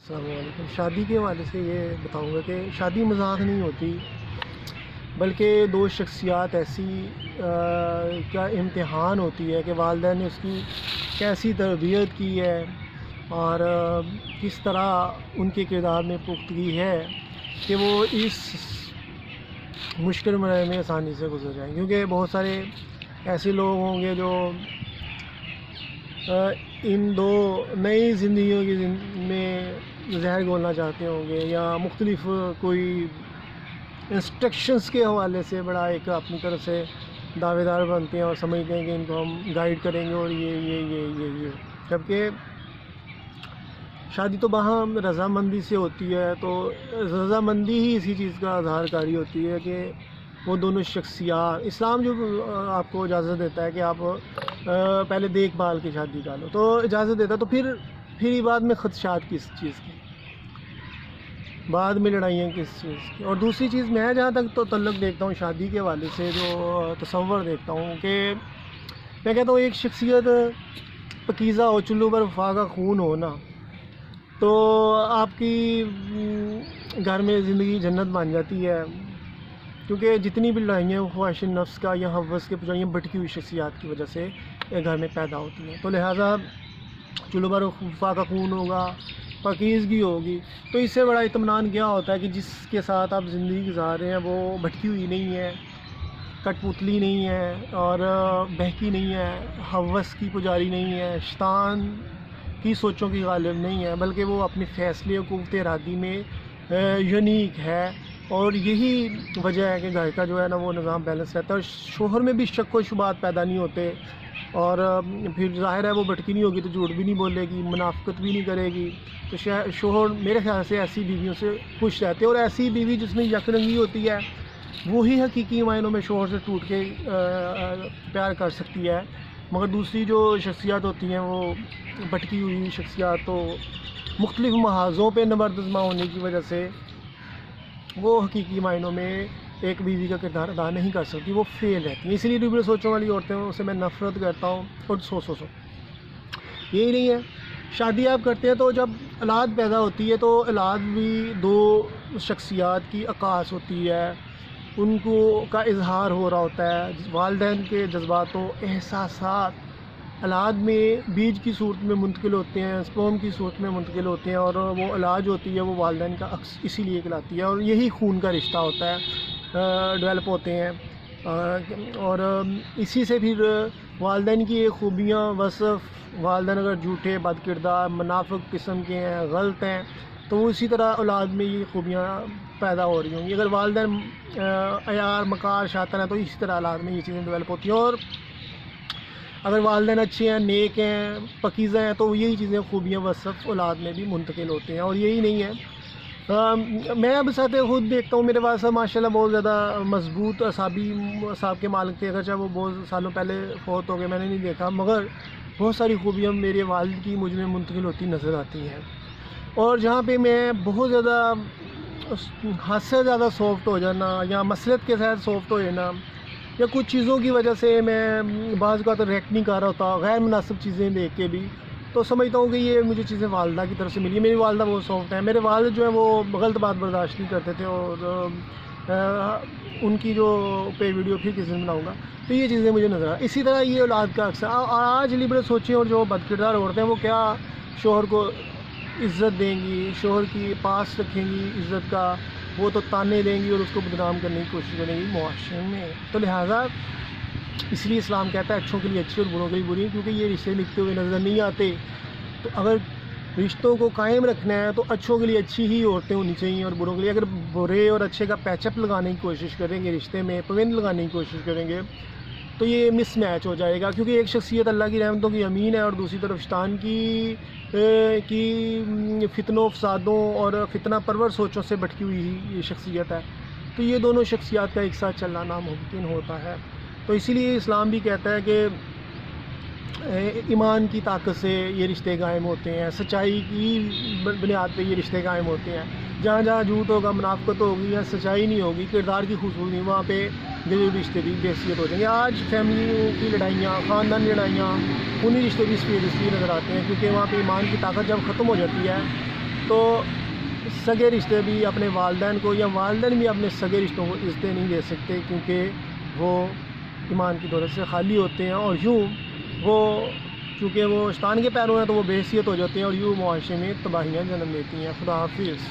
السلام علیکم۔ شادی کے حوالے سے یہ بتاؤں گا کہ شادی مذاق نہیں ہوتی، بلکہ دو شخصیات ایسی کا امتحان ہوتی ہے کہ والدین نے اس کی کیسی تربیت کی ہے اور کس طرح ان کے کردار میں پختگی ہے کہ وہ اس مشکل مرحلے میں آسانی سے گزر جائیں، کیونکہ بہت سارے ایسے لوگ ہوں گے جو ان دو نئی زندگیوں کی میں زہر گھولنا چاہتے ہوں گے، یا مختلف کوئی انسٹرکشنز کے حوالے سے بڑا ایک اپنی طرف سے دعوے دار بنتے ہیں اور سمجھتے ہیں کہ ان کو ہم گائیڈ کریں گے اور یہ جبکہ شادی تو باہم رضامندی سے ہوتی ہے، تو رضامندی ہی اسی چیز کا اظہار کاری ہوتی ہے کہ وہ دونوں شخصیات، اسلام جو آپ کو اجازت دیتا ہے کہ آپ پہلے دیکھ بھال کے شادی کر لو، تو اجازت دیتا ہے، تو پھر ہی بعد میں خدشات کس چیز کی، بعد میں لڑائیاں کس چیز کی۔ اور دوسری چیز میں جہاں تک تو تعلق دیکھتا ہوں شادی کے حوالے سے، جو تصور دیکھتا ہوں کہ میں کہتا ہوں ایک شخصیت پاکیزہ ہو، چلو پر وفا کا خون ہو نا، تو آپ کی گھر میں زندگی جنت بن جاتی ہے، کیونکہ جتنی بھی لڑائیاں خواہش نفس کا یا حوث کے پجائیاں بھٹکی ہوئی شخصیات کی وجہ سے گھر میں پیدا ہوتی ہیں، تو لہٰذا چلو بر وفا کا خون ہوگا، پاکیزگی ہوگی، تو اس سے بڑا اطمینان کیا ہوتا ہے کہ جس کے ساتھ آپ زندگی گزار رہے ہیں وہ بھٹکی ہوئی نہیں ہے، کٹ پتلی نہیں ہے اور بہکی نہیں ہے، حوث کی پجاری نہیں ہے، شیطان کی سوچوں کی غالب نہیں ہے، بلکہ وہ اپنے فیصلے و قوت ارادی میں یونیک ہے، اور یہی وجہ ہے کہ گھر کا جو ہے نا وہ نظام بیلنس رہتا ہے، اور شوہر میں بھی شک و شبہات پیدا نہیں ہوتے، اور پھر ظاہر ہے وہ بھٹکی نہیں ہوگی تو جھوٹ بھی نہیں بولے گی، منافقت بھی نہیں کرے گی، تو شوہر میرے خیال سے ایسی بیویوں سے خوش رہتے ہیں، اور ایسی بیوی جس میں یک رنگی ہوتی ہے وہی حقیقی معنوں میں شوہر سے ٹوٹ کے پیار کر سکتی ہے، مگر دوسری جو شخصیات ہوتی ہیں وہ بھٹکی ہوئی شخصیات، تو مختلف محاذوں پہ نبردآزما ہونے کی وجہ سے وہ حقیقی معنوں میں ایک بیوی کا کردار ادا نہیں کر سکتی، وہ فیل رہتی ہیں۔ اسی لیے ڈبل سوچوں والی عورتیں ہیں، اسے میں نفرت کرتا ہوں، اور سو یہی نہیں ہے، شادی آپ کرتے ہیں تو جب اولاد پیدا ہوتی ہے تو اولاد بھی دو شخصیات کی عکاس ہوتی ہے، ان کو کا اظہار ہو رہا ہوتا ہے، والدین کے جذبات و احساسات اولاد میں بیج کی صورت میں منتقل ہوتے ہیں، سپرم کی صورت میں منتقل ہوتے ہیں، اور وہ اولاد ہوتی ہے وہ والدین کا عکس اسی لیے کہلاتی ہے، اور یہی خون کا رشتہ ہوتا ہے، ڈیولپ ہوتے ہیں، اور اسی سے پھر والدین کی یہ خوبیاں وصف، والدین اگر جھوٹے، بد کردار، منافق قسم کے ہیں، غلط ہیں، تو وہ اسی طرح اولاد میں یہ خوبیاں پیدا ہو رہی ہوں گی۔ اگر والدین عیار، مکار، شاطر ہیں تو اسی طرح اولاد میں یہ چیزیں ڈیولپ ہوتی ہیں، اور اگر والدین اچھے ہیں، نیک ہیں، پاکیزہ ہیں، تو یہی چیزیں، خوبیاں، وصف اولاد میں بھی منتقل ہوتے ہیں، اور یہی نہیں ہے۔ میں اب ساتھ خود دیکھتا ہوں، میرے والد صاحب ماشاء اللہ بہت زیادہ مضبوط اعصاب کے مالک تھے، اگرچہ وہ بہت سالوں پہلے فوت ہو گئے، میں نے نہیں دیکھا، مگر بہت ساری خوبیاں میرے والد کی مجھ میں منتقل ہوتی نظر آتی ہیں، اور جہاں پہ میں بہت زیادہ حد سے زیادہ سافٹ ہو جانا، یا مسلط کے ساتھ سافٹ ہو جانا، یا کچھ چیزوں کی وجہ سے میں بعض کا تو ریئیکٹ نہیں کر رہا ہوتا، غیر مناسب چیزیں دیکھ کے بھی، تو سمجھتا ہوں کہ یہ مجھے چیزیں والدہ کی طرف سے ملی ہے۔ میری والدہ بہت سافٹ ہیں، میرے والد جو ہیں وہ غلط بات برداشت نہیں کرتے تھے، اور ان کی جو پہ ویڈیو پھر کسی دن بناؤں گا، تو یہ چیزیں مجھے نظر آئی۔ اسی طرح یہ اولاد کا اکثر آج لبرل سوچیں، اور جو بد کردار عورتیں وہ کیا شوہر کو عزت دیں گی، شوہر کی پاس رکھیں گی عزت کا، وہ تو تانے دیں گی اور اس کو بدنام کرنے کی کوشش کریں گی معاشرے میں، تو لہٰذا اس لیے اسلام کہتا ہے اچھوں کے لیے اچھی اور بروں کے لیے بری، کیونکہ یہ رشتے لکھتے ہوئے نظر نہیں آتے، تو اگر رشتوں کو قائم رکھنا ہے تو اچھوں کے لیے اچھی ہی عورتیں ہونی چاہیے، اور بروں کے لیے اگر برے اور اچھے کا پیچ اپ لگانے کی کوشش کریں گے، رشتے میں پابند لگانے کی کوشش کریں گے، تو یہ مس میچ ہو جائے گا، کیونکہ ایک شخصیت اللہ کی رحمتوں کی امین ہے، اور دوسری طرف شیطان کی فتنوں، فسادوں اور فتنہ پرور سوچوں سے بھٹکی ہوئی یہ شخصیت ہے، تو یہ دونوں شخصیات کا ایک ساتھ چلنا ناممکن ہوتا ہے، تو اسی لیے اسلام بھی کہتا ہے کہ ایمان کی طاقت سے یہ رشتے قائم ہوتے ہیں، سچائی کی بنیاد پہ یہ رشتے قائم ہوتے ہیں، جہاں جہاں جھوٹ ہوگا، منافقت ہوگی، یا سچائی نہیں ہوگی، کردار کی خوبصورتی نہیں، وہاں پہ دلی رشتے بھی بے حیثیت ہو جائیں گے۔ آج فیملیوں کی لڑائیاں، خاندانی لڑائیاں، انہی رشتوں کی سیریسلی نظر آتے ہیں، کیونکہ وہاں پہ ایمان کی طاقت جب ختم ہو جاتی ہے تو سگے رشتے بھی اپنے والدین کو یا والدین بھی اپنے سگے رشتوں کو عزتیں نہیں دے سکتے، کیونکہ وہ ایمان کی دولت سے خالی ہوتے ہیں، اور یوں وہ چونکہ وہ شیطان کے پیروں ہیں تو وہ بے حیثیت ہو جاتے ہیں، اور یوں معاشرے میں تباہیاں جنم لیتی ہیں۔ خدا حافظ۔